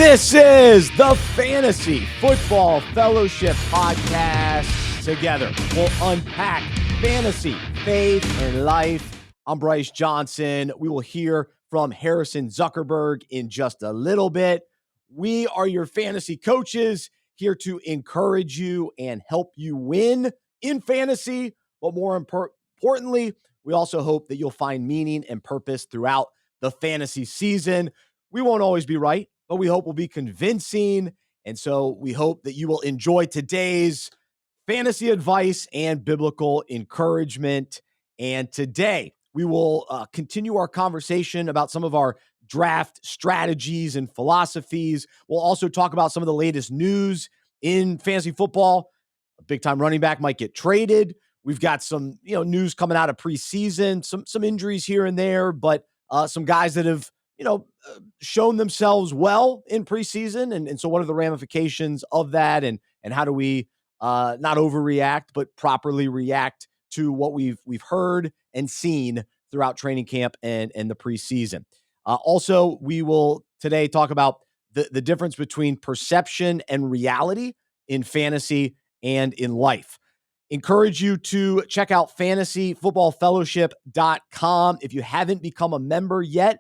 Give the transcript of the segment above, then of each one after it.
This is the Fantasy Football Fellowship Podcast. Together, we'll unpack fantasy, faith, and life. I'm Bryce Johnson. We will hear from Harrison Zuckerberg in just a little bit. We are your fantasy coaches here to encourage you and help you win in fantasy. But more importantly, we also hope that you'll find meaning and purpose throughout the fantasy season. We won't always be right, but we hope we'll be convincing. And so we hope that you will enjoy today's fantasy advice and biblical encouragement. And today we will continue our conversation about some of our draft strategies and philosophies. We'll also talk about some of the latest news in fantasy football. A big-time running back might get traded. We've got some, news coming out of preseason, some injuries here and there, but some guys that have shown themselves well in preseason. And so what are the ramifications of that? And how do we not overreact, but properly react to what we've heard and seen throughout training camp and the preseason? Also, we will today talk about the difference between perception and reality in fantasy and in life. Encourage you to check out fantasyfootballfellowship.com. If you haven't become a member yet,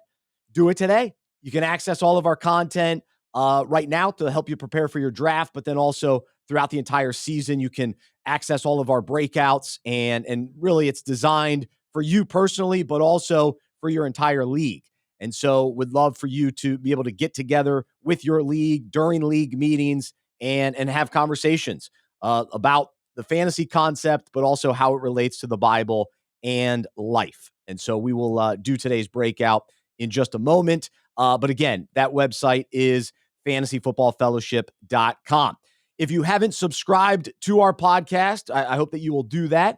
do it today. You can access all of our content right now to help you prepare for your draft, but then also throughout the entire season, you can access all of our breakouts, and really it's designed for you personally, but also for your entire league. And so would love for you to be able to get together with your league during league meetings and have conversations about the fantasy concept, but also how it relates to the Bible and life. And so we will do today's breakout in just a moment. But again, that website is fantasyfootballfellowship.com. If you haven't subscribed to our podcast, I hope that you will do that.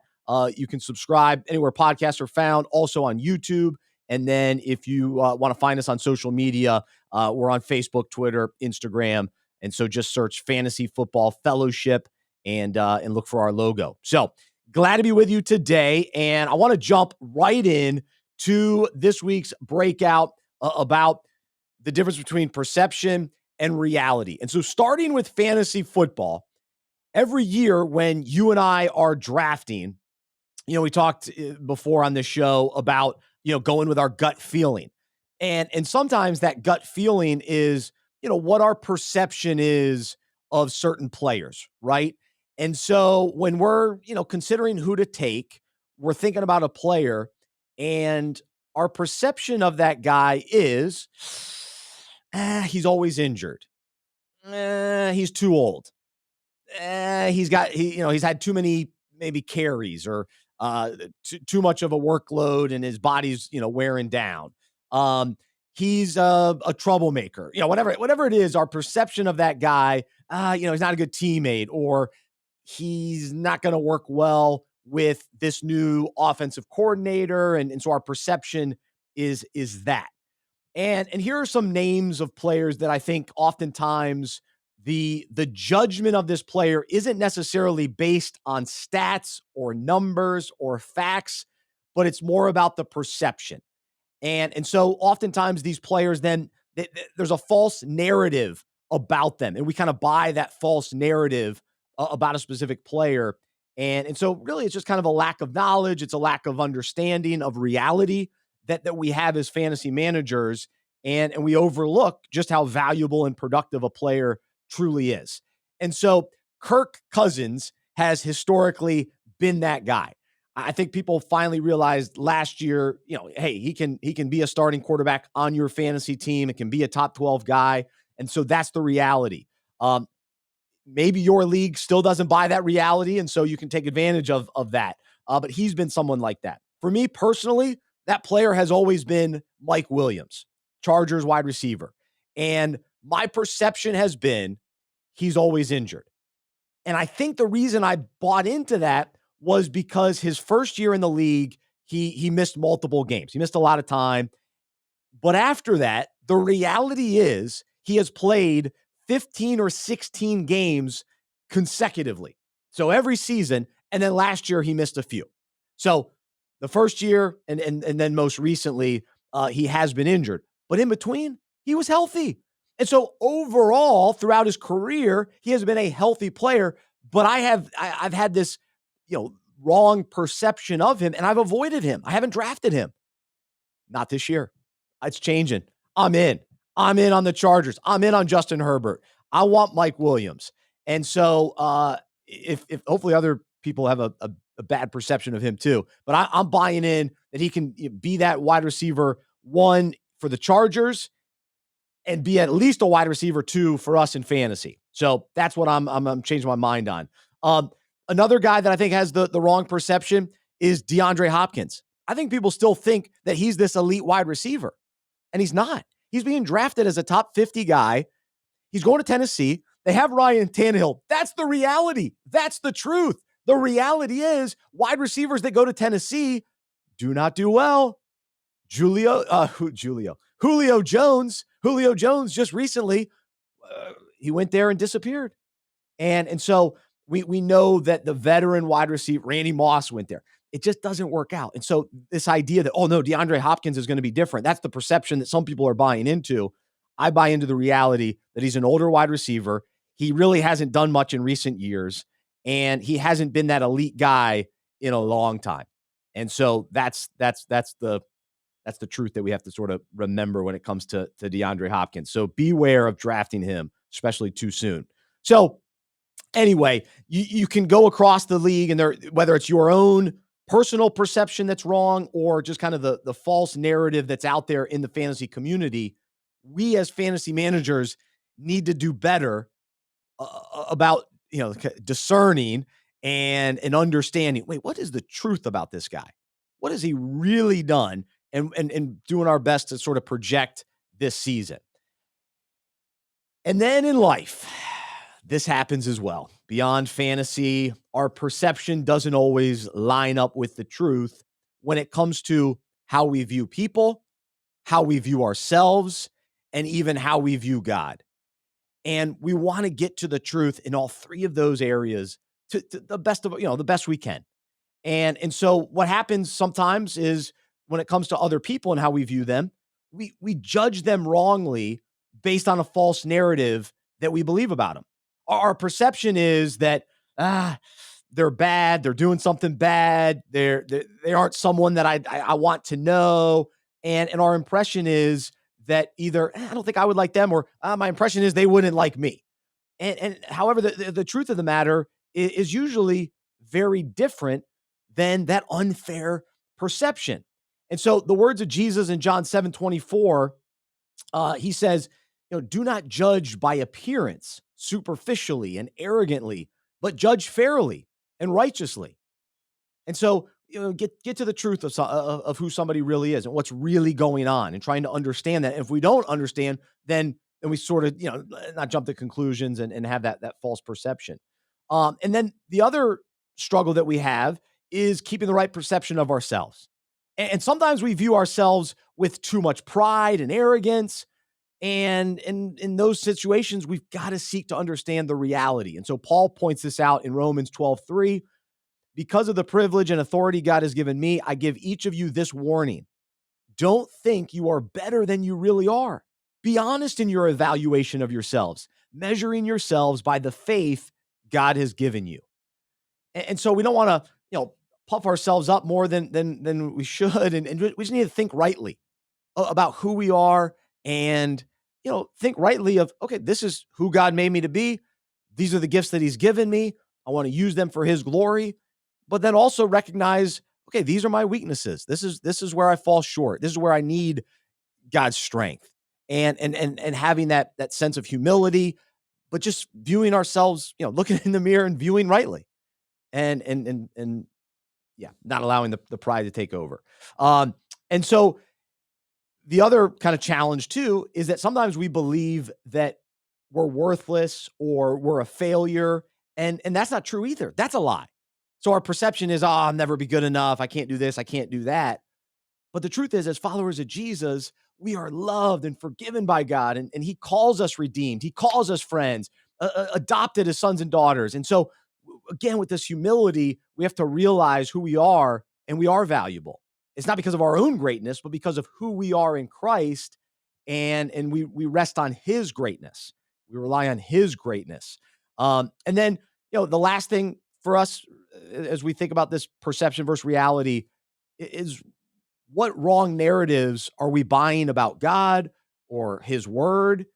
You can subscribe anywhere podcasts are found, also on YouTube. And then if you want to find us on social media, we're on Facebook, Twitter, Instagram. And so just search Fantasy Football Fellowship and look for our logo. So glad to be with you today. And I want to jump right in to this week's breakout about the difference between perception and reality. And so starting with fantasy football, every year when you and I are drafting, we talked before on this show about, going with our gut feeling. And sometimes that gut feeling is, what our perception is of certain players, right? And so when we're, considering who to take, we're thinking about a player, and our perception of that guy is, he's always injured. He's too old. He's had too many maybe carries or too much of a workload, and his body's, wearing down. He's a troublemaker. Whatever it is, our perception of that guy, he's not a good teammate, or he's not going to work well with this new offensive coordinator. And so our perception is that. And here are some names of players that I think oftentimes the judgment of this player isn't necessarily based on stats or numbers or facts, but it's more about the perception. And so oftentimes these players then there's a false narrative about them, and we kind of buy that false narrative about a specific player. And so really it's just kind of a lack of knowledge. It's a lack of understanding of reality that we have as fantasy managers. And we overlook just how valuable and productive a player truly is. And so Kirk Cousins has historically been that guy. I think people finally realized last year, hey, he can be a starting quarterback on your fantasy team. It can be a top 12 guy. And so that's the reality. Maybe your league still doesn't buy that reality, and so you can take advantage of that. But he's been someone like that. For me personally, that player has always been Mike Williams, Chargers wide receiver. And my perception has been he's always injured. And I think the reason I bought into that was because his first year in the league, he missed multiple games. He missed a lot of time. But after that, the reality is he has played 15 or 16 games consecutively. So every season, and then last year he missed a few. So the first year and then most recently, he has been injured. But in between, he was healthy. And so overall, throughout his career, he has been a healthy player, but I've had this, wrong perception of him, and I've avoided him. I haven't drafted him. Not this year. It's changing. I'm in. I'm in on the Chargers. I'm in on Justin Herbert. I want Mike Williams. And so if hopefully other people have a bad perception of him too, but I'm buying in that he can be that wide receiver one for the Chargers and be at least a wide receiver two for us in fantasy. So that's what I'm changing my mind on. Another guy that I think has the wrong perception is DeAndre Hopkins. I think people still think that he's this elite wide receiver, and he's not. He's being drafted as a top 50 guy. He's going to Tennessee. They have Ryan Tannehill. That's the reality. That's the truth. The reality is wide receivers that go to Tennessee do not do well. Julio Jones just recently, he went there and disappeared. And so we know that the veteran wide receiver, Randy Moss, went there. It just doesn't work out. And so this idea that, oh no, DeAndre Hopkins is going to be different. That's the perception that some people are buying into. I buy into the reality that he's an older wide receiver. He really hasn't done much in recent years, and he hasn't been that elite guy in a long time. And so that's the truth that we have to sort of remember when it comes to DeAndre Hopkins. So beware of drafting him, especially too soon. So anyway, you can go across the league, and whether it's your own personal perception that's wrong or just kind of the false narrative that's out there in the fantasy community, we as fantasy managers need to do better about discerning and understanding. Wait, what is the truth about this guy? What has he really done? And doing our best to sort of project this season. And then in life, this happens as well. Beyond fantasy, our perception doesn't always line up with the truth when it comes to how we view people, how we view ourselves, and even how we view God. And we want to get to the truth in all three of those areas to the best we can. And so what happens sometimes is when it comes to other people and how we view them, we judge them wrongly based on a false narrative that we believe about them. Our perception is that they're bad, they're doing something bad, they aren't someone that I want to know, and our impression is that either I don't think I would like them, or my impression is they wouldn't like me. And however, the truth of the matter is usually very different than that unfair perception. And so the words of Jesus in John 7:24, he says, do not judge by appearance, superficially and arrogantly, but judge fairly and righteously. And so, get to the truth of who somebody really is and what's really going on, and trying to understand that. If we don't understand, then we sort of, not jump to conclusions and have that false perception. And then the other struggle that we have is keeping the right perception of ourselves. And sometimes we view ourselves with too much pride and arrogance. And in those situations, we've got to seek to understand the reality. And so Paul points this out in Romans 12:3. Because of the privilege and authority God has given me, I give each of you this warning. Don't think you are better than you really are. Be honest in your evaluation of yourselves, measuring yourselves by the faith God has given you. And so we don't want to, puff ourselves up more than we should. And we just need to think rightly about who we are, and, think rightly of, okay, this is who God made me to be. These are the gifts that he's given me. I want to use them for his glory. But then also recognize, okay, these are my weaknesses. This is where I fall short. This is where I need God's strength, and having that sense of humility, but just viewing ourselves, looking in the mirror and viewing rightly, and yeah, not allowing the pride to take over. And so the other kind of challenge too is that sometimes we believe that we're worthless or we're a failure, and that's not true either. That's a lie. So our perception is, I'll never be good enough. I can't do this. I can't do that. But the truth is, as followers of Jesus, we are loved and forgiven by God, and he calls us redeemed. He calls us friends, adopted as sons and daughters. And so, again, with this humility, we have to realize who we are, and we are valuable. It's not because of our own greatness, but because of who we are in Christ. and we rest on his greatness. We rely on his greatness. And then, the last thing for us as we think about this perception versus reality is, what wrong narratives are we buying about God or his word?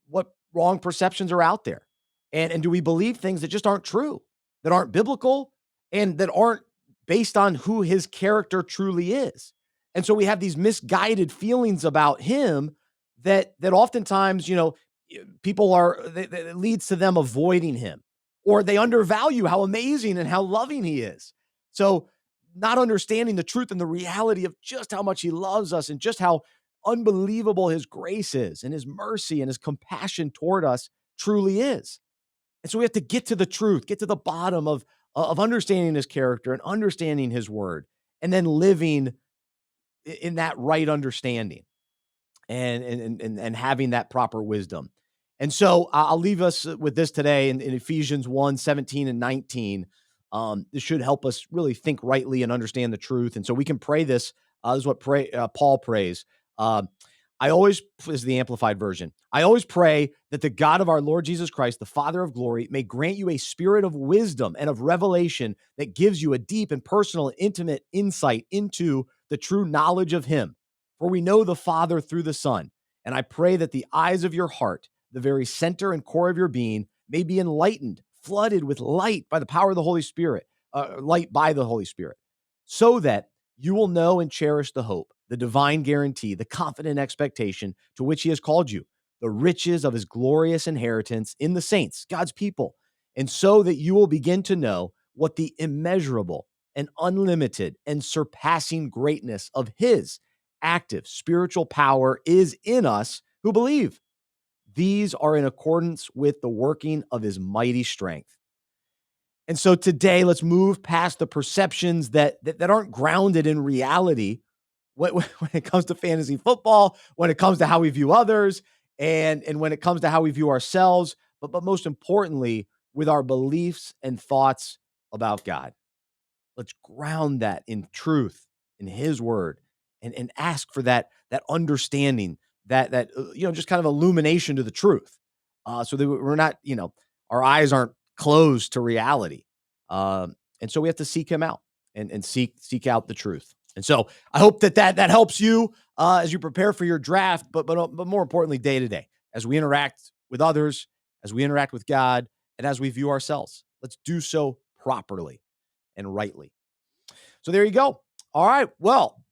What wrong perceptions are out there? And do we believe things that just aren't true, that aren't biblical, and that aren't based on who his character truly is? And so we have these misguided feelings about him that oftentimes, people it leads to them avoiding him, or they undervalue how amazing and how loving he is. So not understanding the truth and the reality of just how much he loves us and just how unbelievable his grace is and his mercy and his compassion toward us truly is. And so we have to get to the truth, get to the bottom of understanding his character and understanding his word, and then living in that right understanding and having that proper wisdom. And so I'll leave us with this today in Ephesians 1:17 and 19. This should help us really think rightly and understand the truth. And so we can pray this. This is what Paul prays. Uh, I always, this is the amplified version. I always pray that the God of our Lord Jesus Christ, the Father of glory, may grant you a spirit of wisdom and of revelation that gives you a deep and personal and intimate insight into the true knowledge of him. For we know the Father through the Son. And I pray that the eyes of your heart, the very center and core of your being, may be enlightened, flooded with light by the power of the Holy Spirit, light by the Holy Spirit, so that you will know and cherish the hope, the divine guarantee, the confident expectation to which he has called you, the riches of his glorious inheritance in the saints, God's people, and so that you will begin to know what the immeasurable and unlimited and surpassing greatness of his active spiritual power is in us who believe. These are in accordance with the working of his mighty strength. And so today, let's move past the perceptions that aren't grounded in reality when it comes to fantasy football, when it comes to how we view others, and when it comes to how we view ourselves, but most importantly, with our beliefs and thoughts about God. Let's ground that in truth, in his word, and ask for that understanding, that just kind of illumination to the truth. So that we're not, our eyes aren't closed to reality. And so we have to seek him out and seek out the truth. And so I hope that helps you as you prepare for your draft, but more importantly, day to day, as we interact with others, as we interact with God, and as we view ourselves. Let's do so properly and rightly. So there you go. All right. Well,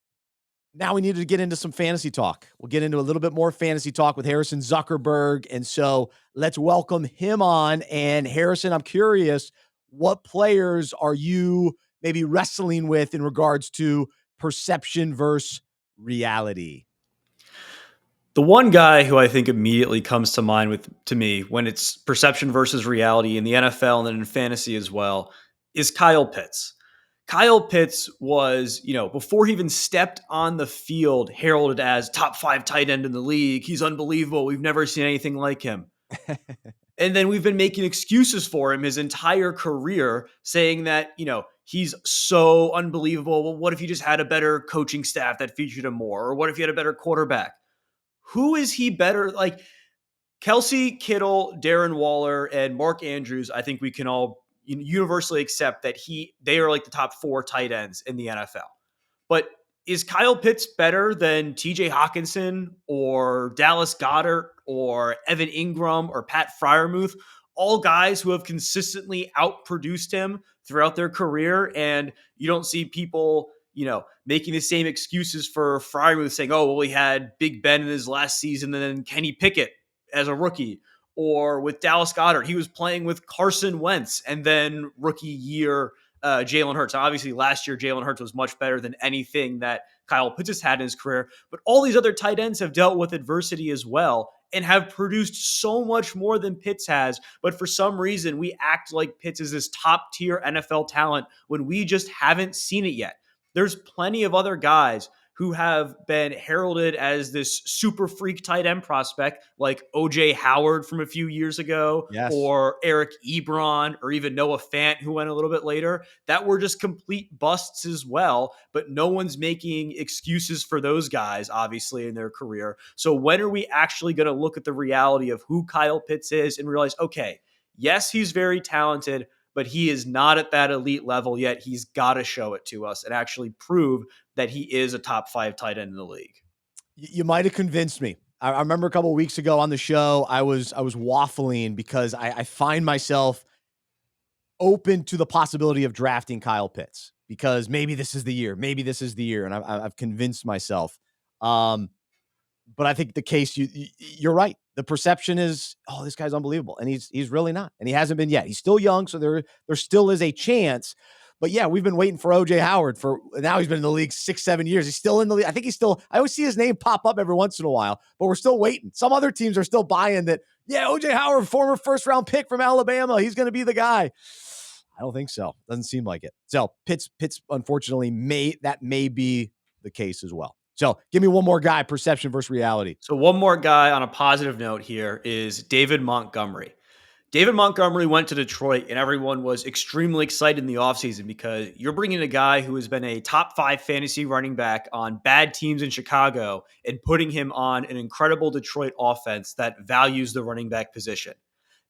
now we need to get into some fantasy talk. We'll get into a little bit more fantasy talk with Harrison Zuckerberg. And so let's welcome him on. And Harrison, I'm curious, what players are you maybe wrestling with in regards to perception versus reality? The one guy who I think immediately comes to mind to me when it's perception versus reality in the NFL and then in fantasy as well is Kyle Pitts. Kyle Pitts was, before he even stepped on the field, heralded as top 5 tight end in the league. He's unbelievable. We've never seen anything like him. And then we've been making excuses for him his entire career, saying that, he's so unbelievable. Well, what if he just had a better coaching staff that featured him more? Or what if he had a better quarterback? Who is he better? Like Kelsey, Kittle, Darren Waller, and Mark Andrews, I think we can all universally accept that they are like the top 4 tight ends in the NFL. But is Kyle Pitts better than TJ Hawkinson or Dallas Goedert or Evan Ingram or Pat Freiermuth? All guys who have consistently outproduced him throughout their career. And you don't see people, making the same excuses for Freiermuth, saying, oh, well, he had Big Ben in his last season and then Kenny Pickett as a rookie. Or with Dallas Goedert, he was playing with Carson Wentz and then rookie year Jalen Hurts. Now, obviously, last year, Jalen Hurts was much better than anything that Kyle Pitts has had in his career. But all these other tight ends have dealt with adversity as well and have produced so much more than Pitts has. But for some reason, we act like Pitts is this top-tier NFL talent when we just haven't seen it yet. There's plenty of other guys who have been heralded as this super freak tight end prospect, like OJ Howard from a few years ago, Yes. or Eric Ebron, or even Noah Fant, who went a little bit later, that were just complete busts as well. But no one's making excuses for those guys, obviously, in their career. So when are we actually going to look at the reality of who Kyle Pitts is and realize, okay, yes, he's very talented, but he is not at that elite level yet. He's got to show it to us and actually prove that he is a top 5 tight end in the league. You might have convinced me. I remember a couple of weeks ago on the show, I was waffling because I find myself open to the possibility of drafting Kyle Pitts because maybe this is the year. Maybe this is the year, and I've convinced myself. But I think the case you're right. The perception is, oh, this guy's unbelievable, and he's really not, and he hasn't been yet. He's still young, so there still is a chance. But yeah, we've been waiting for OJ Howard for now. He's been in the league 6-7 years. He's still in the league. I think he's still. I always see his name pop up every once in a while, but we're still waiting. Some other teams are still buying that. Yeah, OJ Howard, former first round pick from Alabama, he's going to be the guy. I don't think so. Doesn't seem like it. So Pitts, unfortunately, may be the case as well. So give me one more guy, perception versus reality. So one more guy on a positive note here is David Montgomery. David Montgomery went to Detroit, and everyone was extremely excited in the offseason because you're bringing a guy who has been a top 5 fantasy running back on bad teams in Chicago and putting him on an incredible Detroit offense that values the running back position.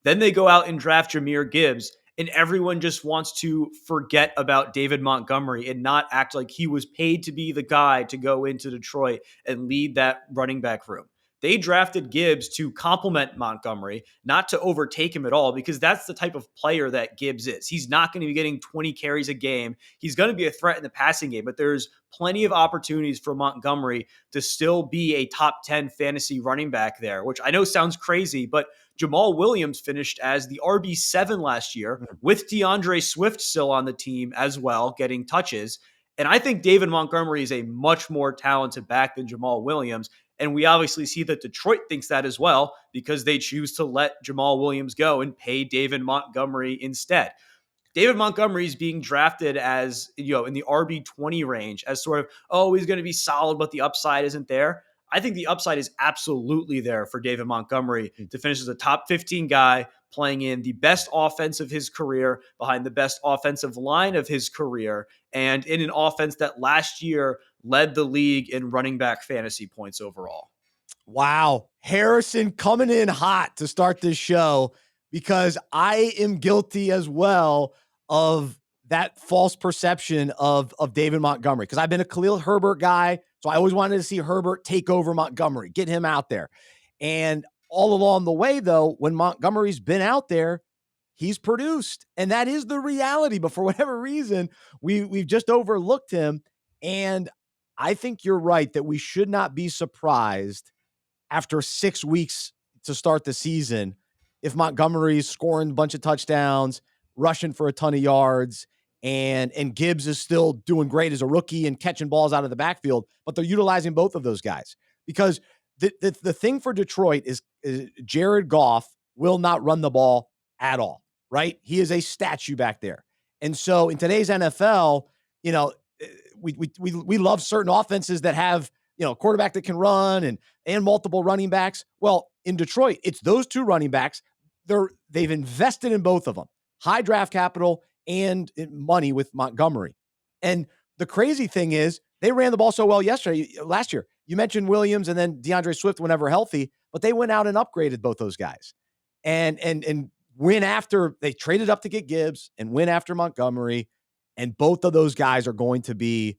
Then they go out and draft Jahmyr Gibbs, and everyone just wants to forget about David Montgomery and not act like he was paid to be the guy to go into Detroit and lead that running back room. They drafted Gibbs to complement Montgomery, not to overtake him at all, because that's the type of player that Gibbs is. He's not going to be getting 20 carries a game. He's going to be a threat in the passing game, but there's plenty of opportunities for Montgomery to still be a top 10 fantasy running back there, which I know sounds crazy, but Jamal Williams finished as the RB7 last year with DeAndre Swift still on the team as well, getting touches. And I think David Montgomery is a much more talented back than Jamal Williams. And we obviously see that Detroit thinks that as well because they choose to let Jamal Williams go and pay David Montgomery instead. David Montgomery is being drafted as, in the RB20 range as sort of, oh, he's going to be solid, but the upside isn't there. I think the upside is absolutely there for David Montgomery to finish as a top 15 guy playing in the best offense of his career, behind the best offensive line of his career, and in an offense that last year led the league in running back fantasy points overall. Wow. Harrison coming in hot to start this show because I am guilty as well of that false perception of David Montgomery because I've been a Khalil Herbert guy. So I always wanted to see Herbert take over Montgomery, get him out there. And all along the way, though, when Montgomery's been out there, he's produced. And that is the reality. But for whatever reason, we've just overlooked him. And I think you're right that we should not be surprised after 6 weeks to start the season if Montgomery's scoring a bunch of touchdowns, rushing for a ton of yards, and Gibbs is still doing great as a rookie and catching balls out of the backfield, but they're utilizing both of those guys. Because the thing for Detroit is Jared Goff will not run the ball at all, right? He is a statue back there. And so in today's NFL, we love certain offenses that have, a quarterback that can run and multiple running backs. Well, in Detroit, it's those two running backs. They've invested in both of them, high draft capital and money with Montgomery. And the crazy thing is they ran the ball so well last year. You mentioned Williams and then DeAndre Swift whenever healthy, but they went out and upgraded both those guys and went after, they traded up to get Gibbs and went after Montgomery. And both of those guys are going to be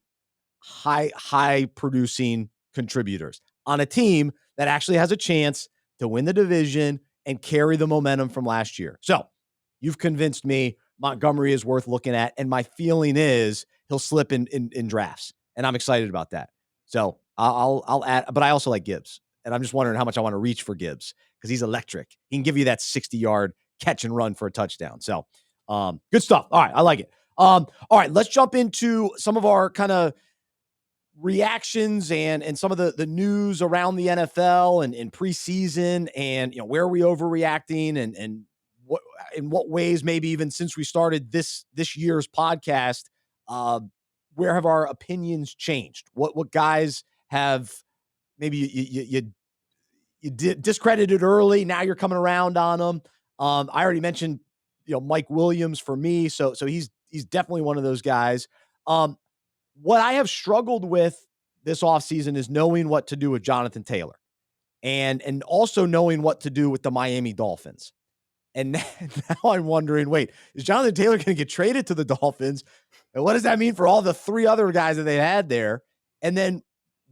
high producing contributors on a team that actually has a chance to win the division and carry the momentum from last year. So you've convinced me Montgomery is worth looking at. And my feeling is he'll slip in drafts. And I'm excited about that. So I'll add, but I also like Gibbs. And I'm just wondering how much I want to reach for Gibbs because he's electric. He can give you that 60-yard catch and run for a touchdown. So good stuff. All right. I like it. All right. Let's jump into some of our kind of reactions and some of the news around the NFL and preseason and, where are we overreacting and what, in what ways, maybe even since we started this year's podcast, where have our opinions changed? What guys have maybe you discredited early. Now you're coming around on them. I already mentioned, Mike Williams for me. So he's definitely one of those guys. What I have struggled with this offseason is knowing what to do with Jonathan Taylor and also knowing what to do with the Miami Dolphins. And now I'm wondering, wait, is Jonathan Taylor going to get traded to the Dolphins? And what does that mean for all the three other guys that they had there? And then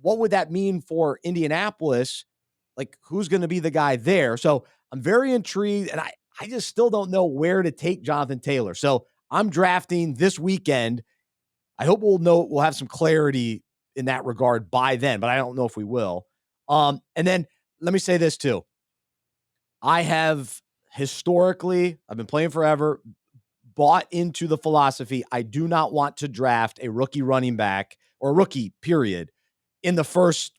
what would that mean for Indianapolis? Like, who's going to be the guy there? So I'm very intrigued, and I just still don't know where to take Jonathan Taylor. So I'm drafting this weekend. I hope we'll have some clarity in that regard by then, but I don't know if we will. And then let me say this too. I have historically, I've been playing forever, bought into the philosophy. I do not want to draft a rookie running back or a rookie period in the first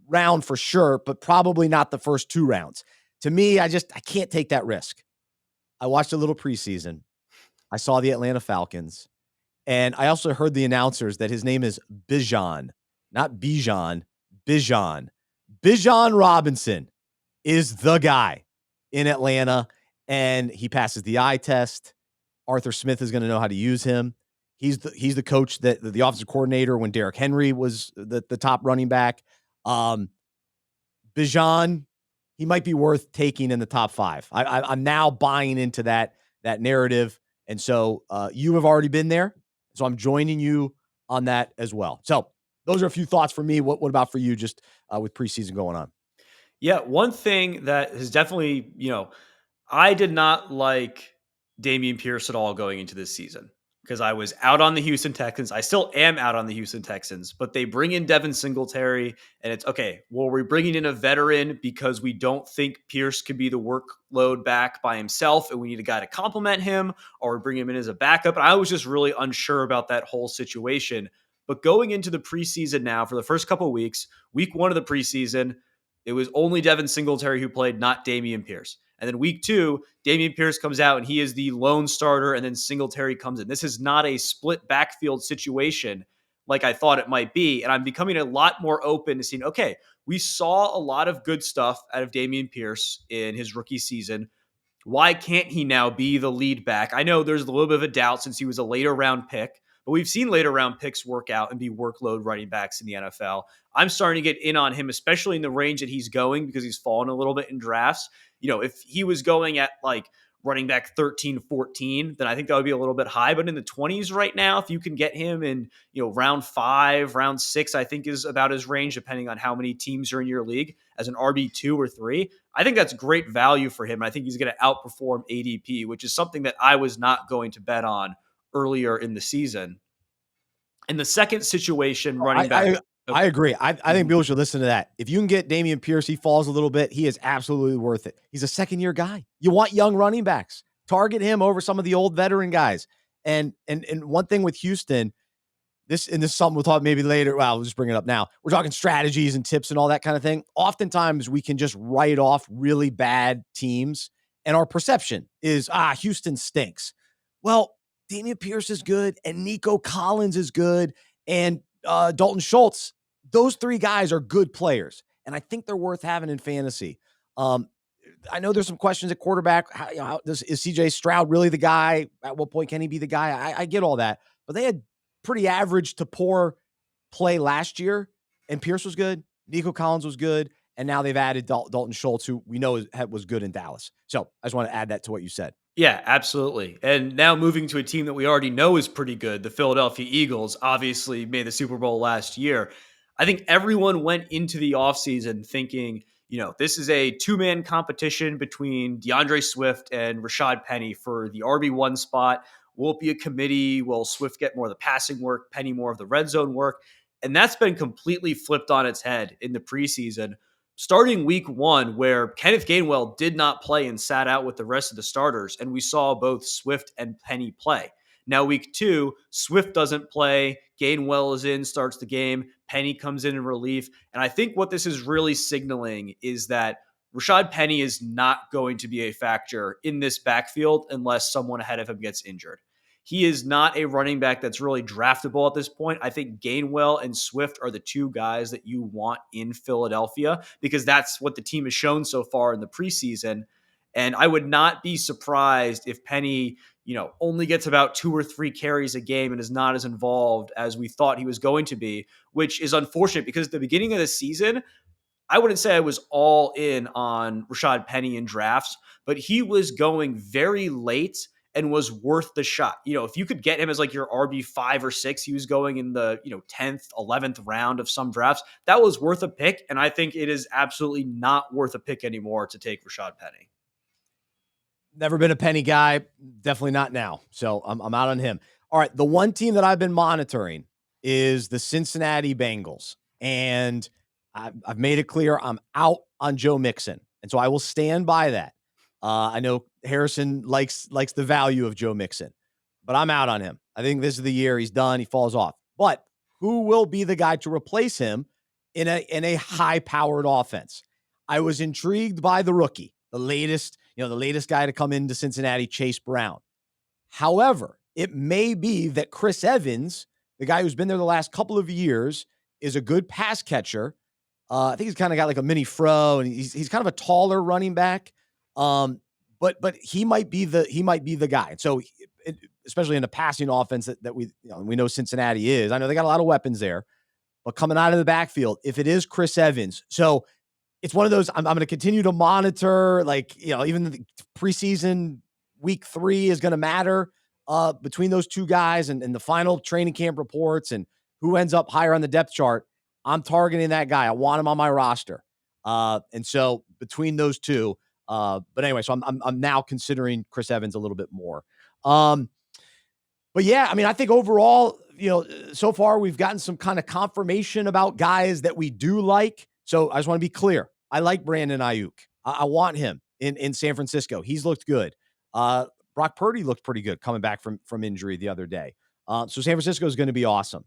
round for sure, but probably not the first two rounds. To me, I can't take that risk. I watched a little preseason. I saw the Atlanta Falcons, and I also heard the announcers that his name is Bijan, not Bijan, Bijan. Bijan Robinson is the guy in Atlanta, and he passes the eye test. Arthur Smith is going to know how to use him. He's the coach, that the offensive coordinator when Derrick Henry was the top running back. Bijan, he might be worth taking in the top 5. I'm now buying into that narrative, and so you have already been there, so I'm joining you on that as well. So those are a few thoughts for me. What about for you, just with preseason going on? Yeah, one thing that has definitely, I did not like Dameon Pierce at all going into this season because I was out on the Houston Texans. I still am out on the Houston Texans, but they bring in Devin Singletary, and it's okay. Well, we're bringing in a veteran because we don't think Pierce can be the workload back by himself, and we need a guy to complement him, or we bring him in as a backup. And I was just really unsure about that whole situation. But going into the preseason now, for the first couple of weeks, week 1 of the preseason, it was only Devin Singletary who played, not Dameon Pierce. And then week 2, Dameon Pierce comes out and he is the lone starter, and then Singletary comes in. This is not a split backfield situation like I thought it might be. And I'm becoming a lot more open to seeing, okay, we saw a lot of good stuff out of Dameon Pierce in his rookie season. Why can't he now be the lead back? I know there's a little bit of a doubt since he was a later round pick, but we've seen later round picks work out and be workload running backs in the NFL. I'm starting to get in on him, especially in the range that he's going, because he's fallen a little bit in drafts. If he was going at like running back 13, 14, then I think that would be a little bit high. But in the 20s right now, if you can get him in, round 5, round 6, I think is about his range, depending on how many teams are in your league, as an RB2 or 3. I think that's great value for him. I think he's going to outperform ADP, which is something that I was not going to bet on earlier in the season. In the second situation, running back. I agree. I think people should listen to that. If you can get Dameon Pierce, he falls a little bit. He is absolutely worth it. He's a second-year guy. You want young running backs. Target him over some of the old veteran guys. And one thing with Houston, this is something we'll talk maybe later. Well, we'll just bring it up now. We're talking strategies and tips and all that kind of thing. Oftentimes we can just write off really bad teams, and our perception is, Houston stinks. Well, Dameon Pierce is good, and Nico Collins is good, and Dalton Schultz. Those 3 guys are good players, and I think they're worth having in fantasy. I know there's some questions at quarterback. Is CJ Stroud really the guy? At what point can he be the guy? I get all that, but they had pretty average to poor play last year, and Pierce was good. Nico Collins was good, and now they've added Dalton Schultz, who we know was good in Dallas. So I just want to add that to what you said. Yeah, absolutely. And now moving to a team that we already know is pretty good, the Philadelphia Eagles, obviously made the Super Bowl last year. I think everyone went into the offseason thinking, this is a 2-man competition between DeAndre Swift and Rashad Penny for the RB1 spot. Will it be a committee? Will Swift get more of the passing work, Penny more of the red zone work? And that's been completely flipped on its head in the preseason, starting week 1, where Kenneth Gainwell did not play and sat out with the rest of the starters, and we saw both Swift and Penny play. Now, week 2, Swift doesn't play. Gainwell is in, starts the game. Penny comes in relief. And I think what this is really signaling is that Rashad Penny is not going to be a factor in this backfield unless someone ahead of him gets injured. He is not a running back that's really draftable at this point. I think Gainwell and Swift are the two guys that you want in Philadelphia because that's what the team has shown so far in the preseason. And I would not be surprised if Penny, only gets about 2 or 3 carries a game and is not as involved as we thought he was going to be, which is unfortunate because at the beginning of the season, I wouldn't say I was all in on Rashad Penny in drafts, but he was going very late and was worth the shot. If you could get him as like your RB5 or 6, he was going in the, 10th, 11th round of some drafts. That was worth a pick. And I think it is absolutely not worth a pick anymore to take Rashad Penny. Never been a Penny guy. Definitely not now. So I'm out on him. All right. The one team that I've been monitoring is the Cincinnati Bengals. And I've made it clear I'm out on Joe Mixon. And so I will stand by that. I know Harrison likes the value of Joe Mixon, but I'm out on him. I think this is the year he's done. He falls off. But who will be the guy to replace him in a high-powered offense? I was intrigued by the rookie, the latest guy to come into Cincinnati, Chase Brown. However, it may be that Chris Evans, the guy who's been there the last couple of years, is a good pass catcher. I think he's kind of got like a mini fro, and he's kind of a taller running back. But he might be the guy. And so, especially in a passing offense that we know Cincinnati is. I know they got a lot of weapons there, but coming out of the backfield, if it is Chris Evans, so it's one of those. I'm going to continue to monitor. Even the preseason week 3 is going to matter between those two guys and the final training camp reports and who ends up higher on the depth chart. I'm targeting that guy. I want him on my roster. And so between those two, but anyway, so I'm now considering Chris Evans a little bit more. But yeah, I mean, I think overall, so far we've gotten some kind of confirmation about guys that we do like. So I just want to be clear. I like Brandon Ayuk. I want him in San Francisco. He's looked good. Brock Purdy looked pretty good coming back from injury the other day. So San Francisco is going to be awesome.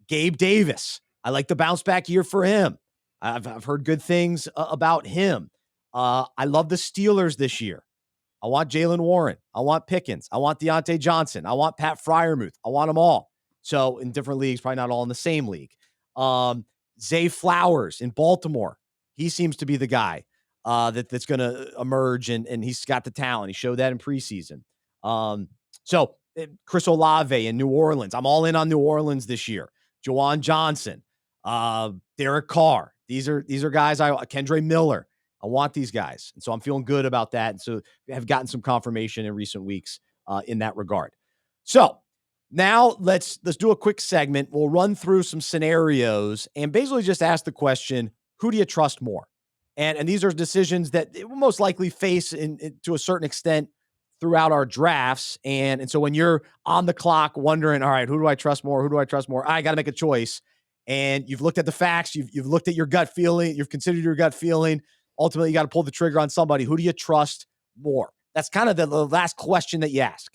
Gabe Davis. I like the bounce back year for him. I've heard good things about him. I love the Steelers this year. I want Jalen Warren. I want Pickens. I want Deontay Johnson. I want Pat Freiermuth. I want them all. So in different leagues, probably not all in the same league. Zay Flowers in Baltimore. He seems to be the guy that's going to emerge, and he's got the talent. He showed that in preseason. So Chris Olave in New Orleans. I'm all in on New Orleans this year. Juwan Johnson, Derek Carr. These are guys. Kendre Miller. I want these guys. And so I'm feeling good about that. And so have gotten some confirmation in recent weeks in that regard. So now let's do a quick segment. We'll run through some scenarios and basically just ask the question, who do you trust more? And these are decisions that we'll most likely face to a certain extent throughout our drafts. And so when you're on the clock wondering, all right, who do I trust more? Who do I trust more? I got to make a choice. And you've looked at the facts. You've looked at your gut feeling. You've considered your gut feeling. Ultimately, you got to pull the trigger on somebody. Who do you trust more? That's kind of the last question that you ask.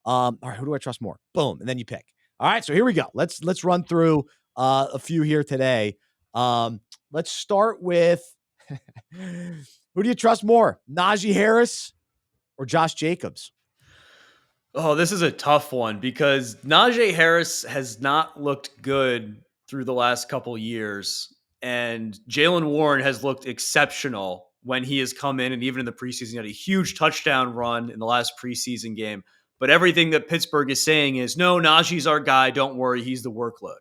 All right, who do I trust more? Boom, and then you pick. All right, so here we go. Let's run through a few here today. Let's start with who do you trust more, Najee Harris or Josh Jacobs? Oh, this is a tough one because Najee Harris has not looked good through the last couple years. And Jalen Warren has looked exceptional when he has come in, and even in the preseason, he had a huge touchdown run in the last preseason game. But everything that Pittsburgh is saying is, no, Najee's our guy. Don't worry, he's the workload.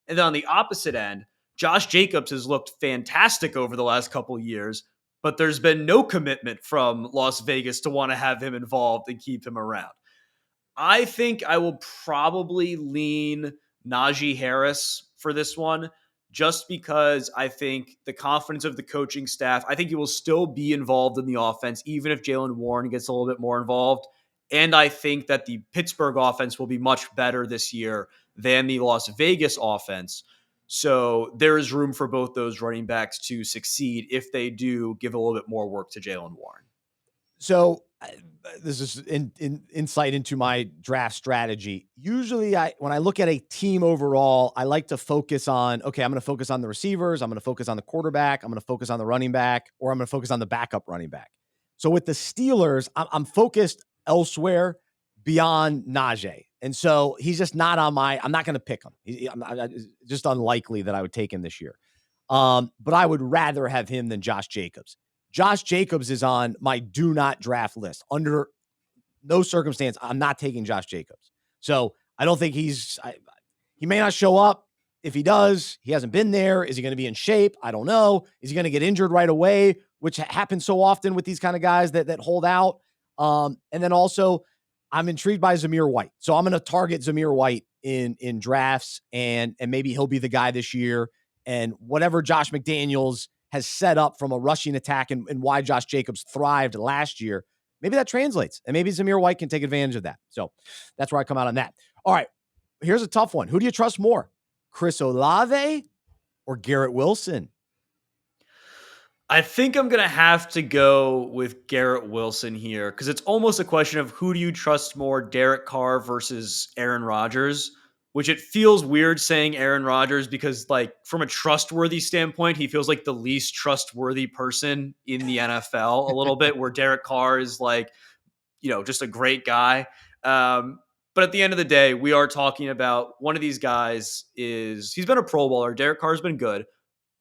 And then on the opposite end, Josh Jacobs has looked fantastic over the last couple years, but there's been no commitment from Las Vegas to want to have him involved and keep him around. I think I will probably lean Najee Harris for this one, just because I think the confidence of the coaching staff, I think he will still be involved in the offense, even if Jalen Warren gets a little bit more involved. And I think that the Pittsburgh offense will be much better this year than the Las Vegas offense. So there is room for both those running backs to succeed if they do give a little bit more work to Jalen Warren. So this is insight into my draft strategy. Usually when I look at a team overall, I like to focus on, okay, I'm going to focus on the receivers. I'm going to focus on the quarterback. I'm going to focus on the running back, or I'm going to focus on the backup running back. So with the Steelers, I'm focused elsewhere beyond Najee. And so he's just not on I'm not going to pick him. It's just unlikely that I would take him this year. But I would rather have him than Josh Jacobs. Josh Jacobs is on my do not draft list. Under no circumstance, I'm not taking Josh Jacobs. So I don't think he may not show up. If he does, he hasn't been there. Is he going to be in shape? I don't know. Is he going to get injured right away, which happens so often with these kind of guys that hold out? And then also, I'm intrigued by Zamir White. So I'm going to target Zamir White in drafts, and maybe he'll be the guy this year. And whatever Josh McDaniels has set up from a rushing attack and why Josh Jacobs thrived last year, maybe that translates. And maybe Zamir White can take advantage of that. So that's where I come out on that. All right, here's a tough one. Who do you trust more? Chris Olave or Garrett Wilson? I think I'm going to have to go with Garrett Wilson here because it's almost a question of who do you trust more, Derek Carr versus Aaron Rodgers, which it feels weird saying Aaron Rodgers because, like, from a trustworthy standpoint, he feels like the least trustworthy person in the NFL a little bit, where Derek Carr is like, just a great guy. But at the end of the day, we are talking about one of these guys he's been a Pro Bowler. Derek Carr's been good,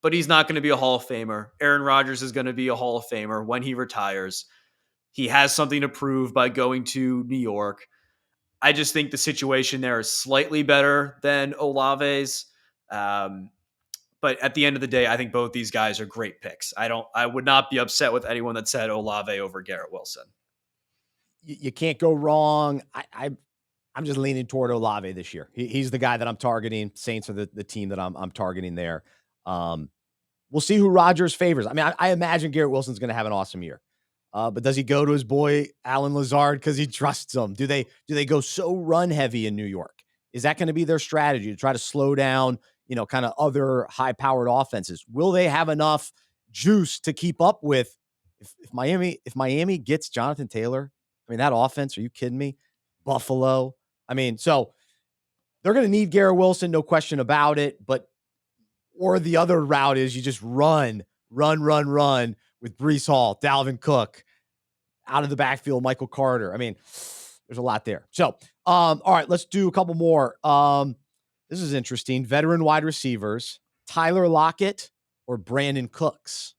but he's not going to be a Hall of Famer. Aaron Rodgers is going to be a Hall of Famer when he retires. He has something to prove by going to New York. I just think the situation there is slightly better than Olave's. But at the end of the day, I think both these guys are great picks. I would not be upset with anyone that said Olave over Garrett Wilson. You can't go wrong. I'm just leaning toward Olave this year. He's the guy that I'm targeting. Saints are the team that I'm targeting there. We'll see who Rodgers favors. I mean, I imagine Garrett Wilson's going to have an awesome year. But does he go to his boy Alan Lazard because he trusts him? Do they go so run heavy in New York? Is that going to be their strategy to try to slow down, kind of other high powered offenses? Will they have enough juice to keep up with if Miami gets Jonathan Taylor? I mean, that offense, are you kidding me? Buffalo. I mean, so they're going to need Garrett Wilson, no question about it. Or the other route is you just run with Breece Hall, Dalvin Cook, out of the backfield, Michael Carter. I mean, there's a lot there. So, all right, let's do a couple more. This is interesting. Veteran wide receivers, Tyler Lockett or Brandon Cooks?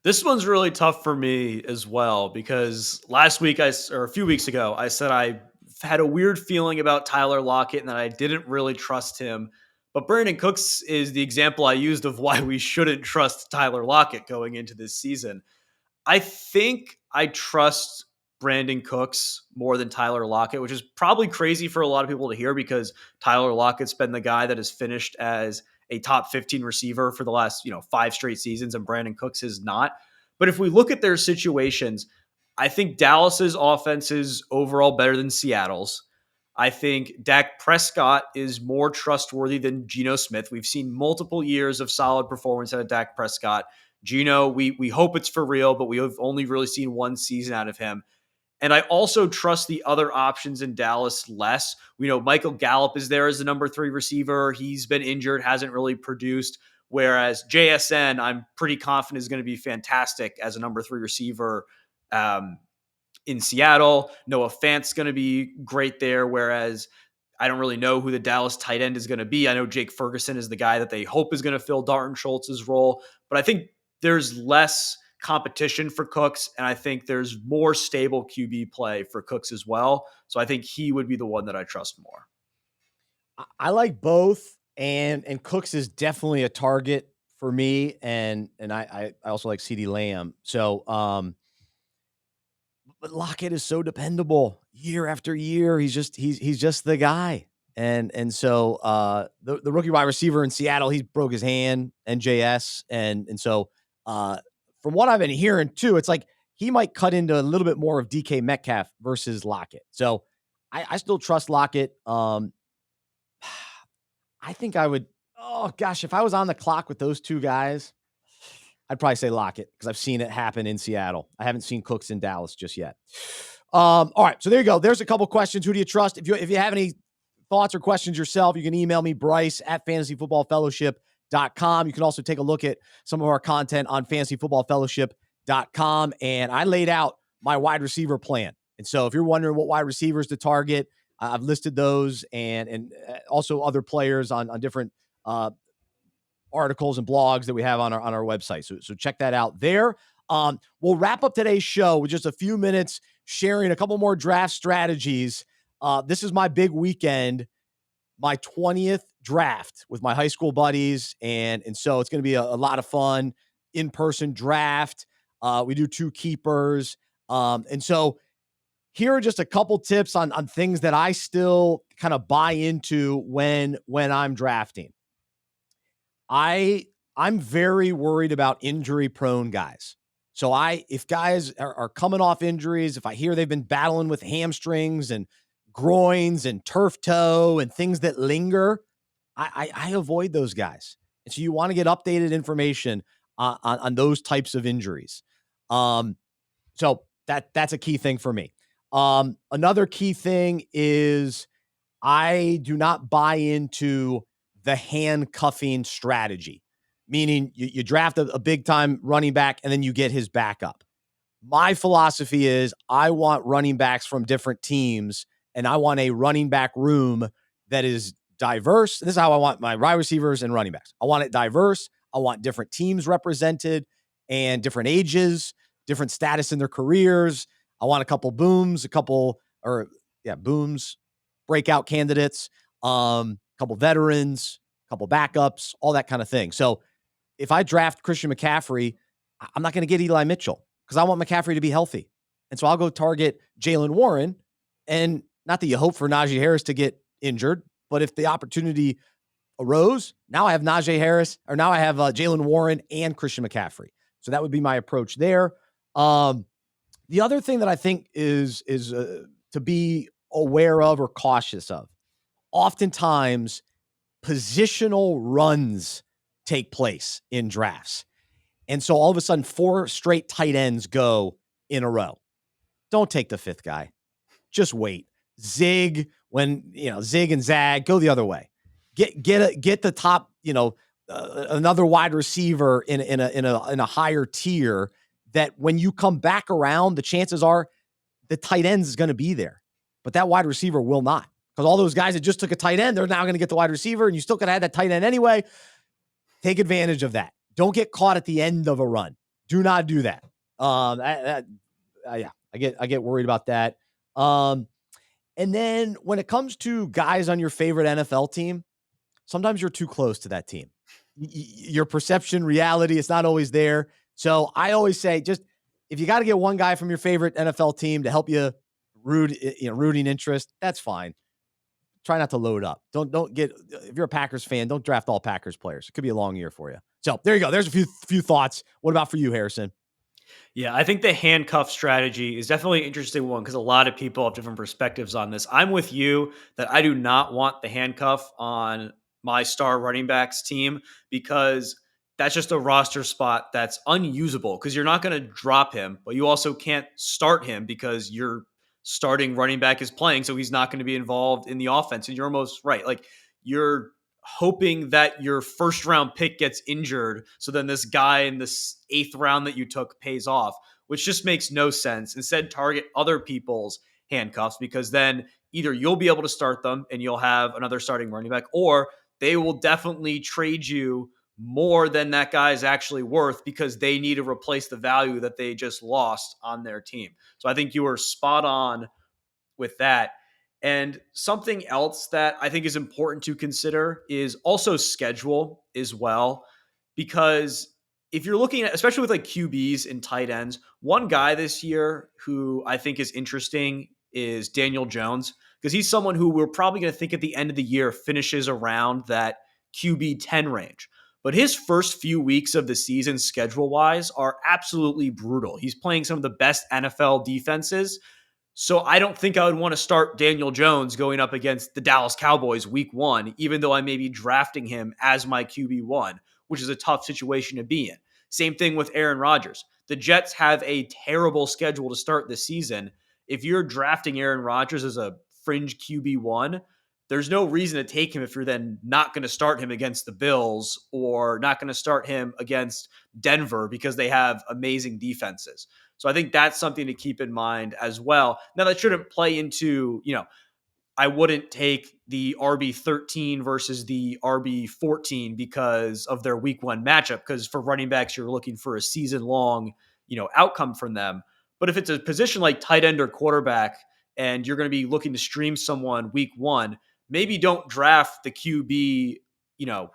This one's really tough for me as well because last week or a few weeks ago, I said I had a weird feeling about Tyler Lockett and that I didn't really trust him. But Brandon Cooks is the example I used of why we shouldn't trust Tyler Lockett going into this season. I think I trust Brandon Cooks more than Tyler Lockett, which is probably crazy for a lot of people to hear because Tyler Lockett's been the guy that has finished as a top 15 receiver for the last, 5 straight seasons, and Brandon Cooks is not. But if we look at their situations, I think Dallas's offense is overall better than Seattle's. I think Dak Prescott is more trustworthy than Geno Smith. We've seen multiple years of solid performance out of Dak Prescott. Geno, we hope it's for real, but we have only really seen one season out of him. And I also trust the other options in Dallas less. We know Michael Gallup is there as the number 3 receiver. He's been injured, hasn't really produced. Whereas JSN, I'm pretty confident is going to be fantastic as a number 3 receiver in Seattle. Noah Fant's going to be great there. Whereas I don't really know who the Dallas tight end is going to be. I know Jake Ferguson is the guy that they hope is going to fill Dalton Schultz's role. But I think there's less competition for Cooks, and I think there's more stable QB play for Cooks as well. So I think he would be the one that I trust more. I like both, and Cooks is definitely a target for me, and I also like CeeDee Lamb. So, but Lockett is so dependable year after year. He's just the guy. And so the rookie wide receiver in Seattle, he broke his hand, NJS, and so from what I've been hearing too, it's like he might cut into a little bit more of DK Metcalf versus Lockett. So I still trust Lockett. I think I would. Oh gosh, if I was on the clock with those two guys, I'd probably say Lockett because I've seen it happen in Seattle. I haven't seen Cooks in Dallas just yet. All right, so there you go. There's a couple questions. Who do you trust? If you have any thoughts or questions yourself, you can email me, Bryce at fantasyfootballfellowship.com. You can also take a look at some of our content on fantasyfootballfellowship.com. And I laid out my wide receiver plan And so if you're wondering what wide receivers to target, I've listed those and also other players on different articles and blogs that we have on our website. So check that out there. We'll wrap up today's show with just a few minutes sharing a couple more draft strategies. This is my big weekend, my 20th draft with my high school buddies. And so it's going to be a lot of fun in-person draft. We do 2 keepers. And so here are just a couple tips on things that I still kind of buy into when I'm drafting. I'm very worried about injury prone guys. So if guys are coming off injuries, if I hear they've been battling with hamstrings and groins and turf toe and things that linger, I avoid those guys. And so you want to get updated information on those types of injuries. So that's a key thing for me. Another key thing is I do not buy into the handcuffing strategy, meaning you draft a big time running back and then you get his backup. My philosophy is I want running backs from different teams and I want a running back room that is diverse. This is how I want my wide receivers and running backs. I want it diverse. I want different teams represented and different ages, different status in their careers. I want a couple booms, booms, breakout candidates, couple veterans, couple backups, all that kind of thing. So if I draft Christian McCaffrey, I'm not going to get Eli Mitchell because I want McCaffrey to be healthy. And so I'll go target Jalen Warren. And not that you hope for Najee Harris to get injured, but if the opportunity arose, now I have Najee Harris, or now I have Jalen Warren and Christian McCaffrey. So that would be my approach there. The other thing that I think is to be aware of or cautious of, oftentimes positional runs take place in drafts. And so all of a sudden 4 straight tight ends go in a row. Don't take the 5th guy. Just wait. Zig zig and zag, go the other way. Get the top, another wide receiver in a higher tier that when you come back around, the chances are the tight end is going to be there, but that wide receiver will not. Because all those guys that just took a tight end, they're now going to get the wide receiver, and you still could have had that tight end anyway. Take advantage of that. Don't get caught at the end of a run. Do not do that. I get worried about that. And then when it comes to guys on your favorite NFL team, sometimes you're too close to that team. Your perception, reality, it's not always there. So I always say, just if you got to get one guy from your favorite NFL team to help you rooting interest, that's fine. Try not to load up. Don't get, if you're a Packers fan, don't draft all Packers players. It could be a long year for you. So there you go. There's a few thoughts. What about for you, Harrison? Yeah, I think the handcuff strategy is definitely an interesting one because a lot of people have different perspectives on this. I'm with you that I do not want the handcuff on my star running backs team because that's just a roster spot that's unusable because you're not going to drop him, but you also can't start him because your starting running back is playing, so he's not going to be involved in the offense. And you're almost right. Like you're hoping that your first round pick gets injured. So then this guy in this 8th round that you took pays off, which just makes no sense. Instead, target other people's handcuffs because then either you'll be able to start them and you'll have another starting running back, or they will definitely trade you more than that guy's actually worth because they need to replace the value that they just lost on their team. So I think you were spot on with that. And something else that I think is important to consider is also schedule as well. Because if you're looking at, especially with like QBs and tight ends, one guy this year who I think is interesting is Daniel Jones, because he's someone who we're probably going to think at the end of the year finishes around that QB 10 range. But his first few weeks of the season, schedule wise, are absolutely brutal. He's playing some of the best NFL defenses. So I don't think I would want to start Daniel Jones going up against the Dallas Cowboys week 1, even though I may be drafting him as my QB1, which is a tough situation to be in. Same thing with Aaron Rodgers. The Jets have a terrible schedule to start this season. If you're drafting Aaron Rodgers as a fringe QB1, there's no reason to take him if you're then not going to start him against the Bills or not going to start him against Denver because they have amazing defenses. So I think that's something to keep in mind as well. Now, that shouldn't play into, I wouldn't take the RB13 versus the RB14 because of their week one matchup. Because for running backs, you're looking for a season long, outcome from them. But if it's a position like tight end or quarterback, and you're going to be looking to stream someone week one, maybe don't draft the QB,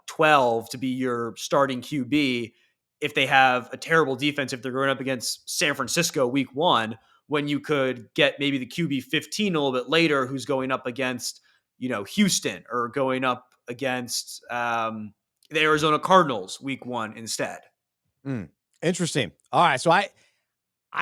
12 to be your starting QB if they have a terrible defense, if they're going up against San Francisco week one, when you could get maybe the QB 15 a little bit later, who's going up against, Houston, or going up against the Arizona Cardinals week one instead. Interesting. All right. So I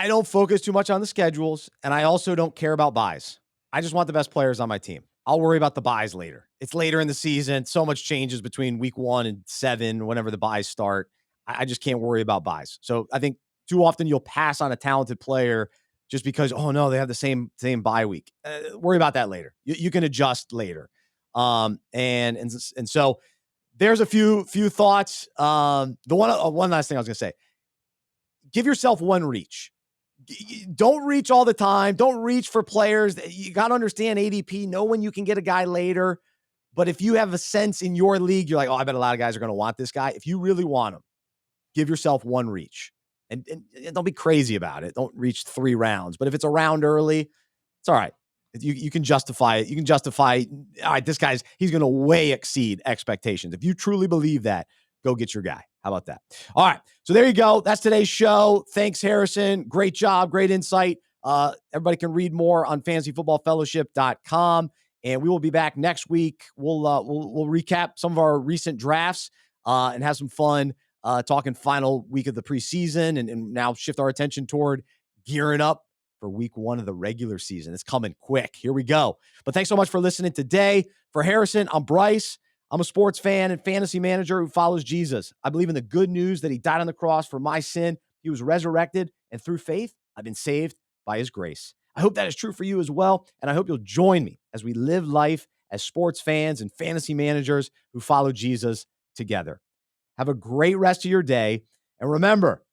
don't focus too much on the schedules, and I also don't care about buys. I just want the best players on my team. I'll worry about the buys later. It's later in the season. So much changes between week 1 and 7, whenever the buys start. I just can't worry about buys. So I think too often you'll pass on a talented player just because, oh no, they have the same bye week. Worry about that later. You can adjust later. And so there's a few thoughts. The one last thing I was going to say, give yourself one reach. Don't reach all the time. Don't reach for players. You got to understand ADP. Know when you can get a guy later. But if you have a sense in your league, you're like, oh, I bet a lot of guys are going to want this guy. If you really want him, give yourself one reach. And don't be crazy about it. Don't reach 3 rounds. But if it's a round early, it's all right. You can justify it. You can justify, all right, he's going to way exceed expectations. If you truly believe that, go get your guy. How about that? All right. So there you go. That's today's show. Thanks, Harrison. Great job. Great insight. Everybody can read more on fantasyfootballfellowship.com. And we will be back next week. We'll recap some of our recent drafts and have some fun talking final week of the preseason, and now shift our attention toward gearing up for week 1 of the regular season. It's coming quick. Here we go. But thanks so much for listening today. For Harrison, I'm Bryce. I'm a sports fan and fantasy manager who follows Jesus. I believe in the good news that he died on the cross for my sin. He was resurrected, and through faith, I've been saved by his grace. I hope that is true for you as well, and I hope you'll join me as we live life as sports fans and fantasy managers who follow Jesus together. Have a great rest of your day, and remember,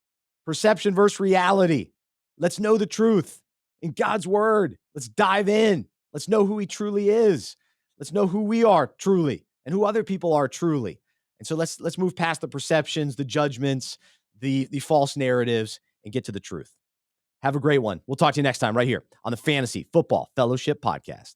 perception versus reality. Let's know the truth in God's word. Let's dive in. Let's know who he truly is. Let's know who we are truly and who other people are truly. And so let's move past the perceptions, the judgments, the false narratives, and get to the truth. Have a great one. We'll talk to you next time right here on the Fantasy Football Fellowship Podcast.